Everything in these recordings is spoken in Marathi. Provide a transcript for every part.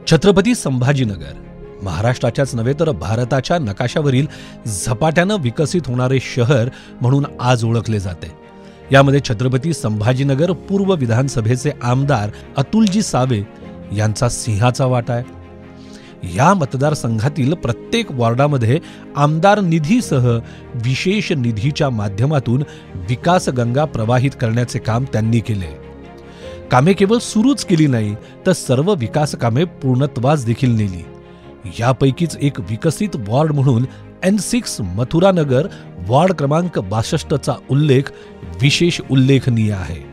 छत्रपती संभाजीनगर महाराष्ट्राच्याच नव्हे तर भारताच्या नकाशावरील झपाट्यानं विकसित होणारे शहर म्हणून आज ओळखले जाते। यामध्ये छत्रपती संभाजीनगर पूर्व विधानसभेचे आमदार अतुलजी सावे यांचा सिंहाचा वाटा आहे। या मतदारसंघातील प्रत्येक वॉर्डामध्ये आमदार निधीसह विशेष निधीच्या माध्यमातून विकास गंगा प्रवाहित करण्याचे काम त्यांनी केले। कामे केवळ सुरूच केली नाही तर सर्व विकास कामे पूर्णत्वास देखील नेली। यापैकीच एक विकसित वॉर्ड म्हणून N6 मथुरानगर वॉर्ड क्रमांक 62 चा उल्लेख विशेष उल्लेखनीय आहे।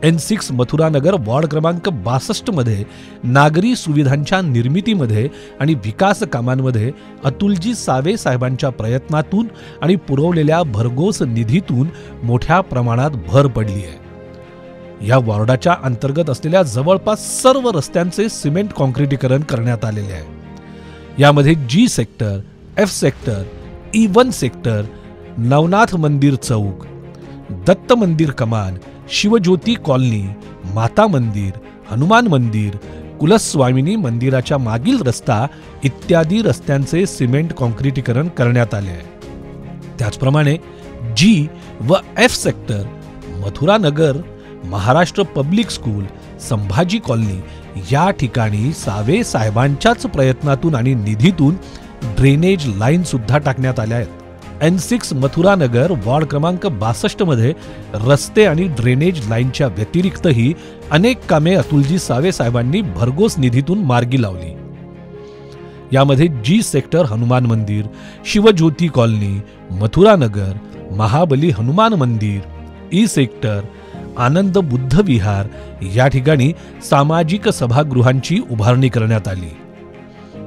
N6 मथुरानगर वॉर्ड क्रमांक 62 मध्ये नागरी सुविधांच्या निर्मितीमध्ये आणि विकास कामांमध्ये अतुलजी सावे साहेबांच्या प्रयत्नातून आणि पुरवलेल्या भरघोस निधीतून मोठ्या प्रमाणात भर पडली आहे। या वॉर्डाच्या अंतर्गत असलेल्या जवळपास सर्व रस्त्यांचे सिमेंट कॉन्क्रिटीकरण करण्यात आलेले आहे। यामध्ये G sector, F sector, E1 sector, Navnath मंदिर चौक, दत्त मंदिर कमान, शिवज्योती कॉलनी, माता मंदिर, हनुमान मंदिर, कुलस्वामिनी मंदिराच्या मागील रस्ता इत्यादी रस्त्यांचे सिमेंट कॉन्क्रिटीकरण करण्यात आले आहे। त्याचप्रमाणे G व F sector, Mathuranagar, Maharashtra public school, Sambhaji colony या ठिकाणी सावे साहेबांच्याच प्रयत्नातून आणि निधीतून ड्रेनेज लाईन सुद्धा टाकण्यात आल्या आहेत। N6 मथुरानगर वॉर्ड क्रमांक 62 मध्ये रस्ते आणि ड्रेनेज लाईनच्या व्यतिरिक्तही अनेक कामे अतुलजी सावे साहेबांनी भरघोस निधीतून मार्गी लावली। यामध्ये G सेक्टर हनुमान मंदिर, शिवज्योती कॉलनी, मथुरानगर, महाबली हनुमान मंदिर, E सेक्टर, आनंद बुद्ध विहार या ठिकाणी सामाजिक सभागृहांची उभारणी करण्यात आली।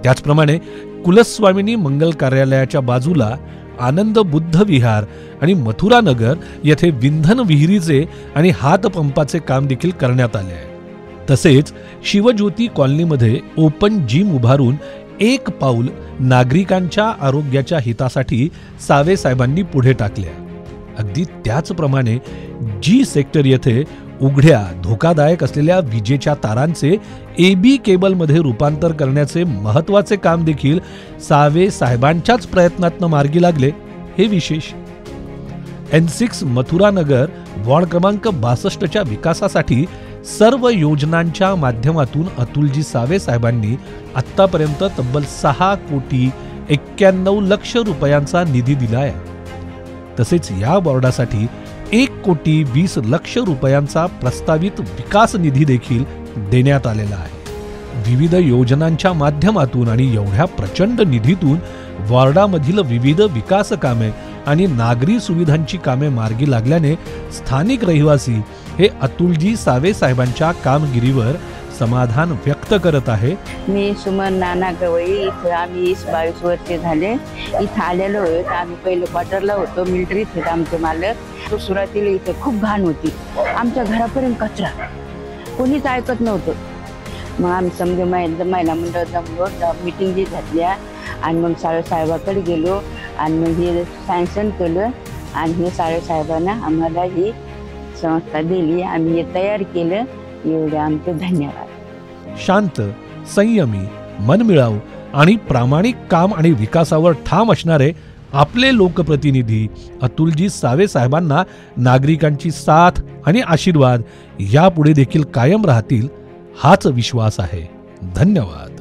त्याचप्रमाणे कुलस्वामिनी मंगल कार्यालयाच्या बाजूला आनंद बुद्ध विहार आणि मथुरानगर येथे विंधन विहिरीचे आणि हातपंपाचे काम देखील करण्यात आले आहे। तसेच शिवज्योती कॉलनीमध्ये ओपन जिम उभारून एक पाऊल नागरिकांच्या आरोग्याच्या हितासाठी सावे साहेबांनी पुढे टाकले आहे। अगदी त्याचप्रमाणे G सेक्टर येथे उघड्या धोकादायक असलेल्या विजेच्या तारांचे AB केबलमध्ये रूपांतर करण्याचे महत्त्वाचे काम देखील सावे साहेबांच्याच प्रयत्नातून मार्गी लागले, हे विशेष। N6 मथुरानगर वॉर्ड क्रमांक 62 च्या विकासासाठी सर्व योजनांच्या माध्यमातून अतुलजी सावे साहेबांनी आतापर्यंत तब्बल 6,91,00,000 रुपयांचा निधी दिला आहे। तसेच या वॉर्डासाठी 1,20,00,000 रुपयांचा प्रस्तावित विकास निधी देखील देण्यात आलेला आहे। विविध योजनांच्या माध्यमातून आणि एवढ्या प्रचंड निधीतून वॉर्डामधील विविध विकास कामे आणि नागरी सुविधांची कामे मार्गी लागल्याने स्थानिक रहिवासी हे अतुलजी सावे साहेबांच्या कामगिरीवर समाधान व्यक्त करत आहे। मी सुमन नाना गवई, इथं आम्ही 22 वर्षे झाले इथं आलेलो आहोत। आम्ही पहिले क्वार्टरला होतो, मिलिटरीत होते आमचे मालक। सुरुवातीला इथं खूप घाण होती, आमच्या घरापर्यंत कचरा, कोणीच ऐकत नव्हतं। मग आम्ही समजा महिला मंडळ जमलो, मीटिंग जी घातल्या आणि मग साळे साहेबाकडे गेलो आणि मग हे सँक्शन केलं आणि हे साळे साहेबांना आम्हाला ही संस्था दिली, आम्ही हे तयार केलं। एवढे आमचे धन्यवाद। शांत, संयमी, मनमिळाऊ आणि प्रामाणिक काम आणि विकासावर ठाम असणारे आपले लोकप्रतिनिधी अतुलजी सावे साहेबांना नागरिकांची साथ आणि आशीर्वाद यापुढे देखील कायम राहतील हाच विश्वास आहे। धन्यवाद।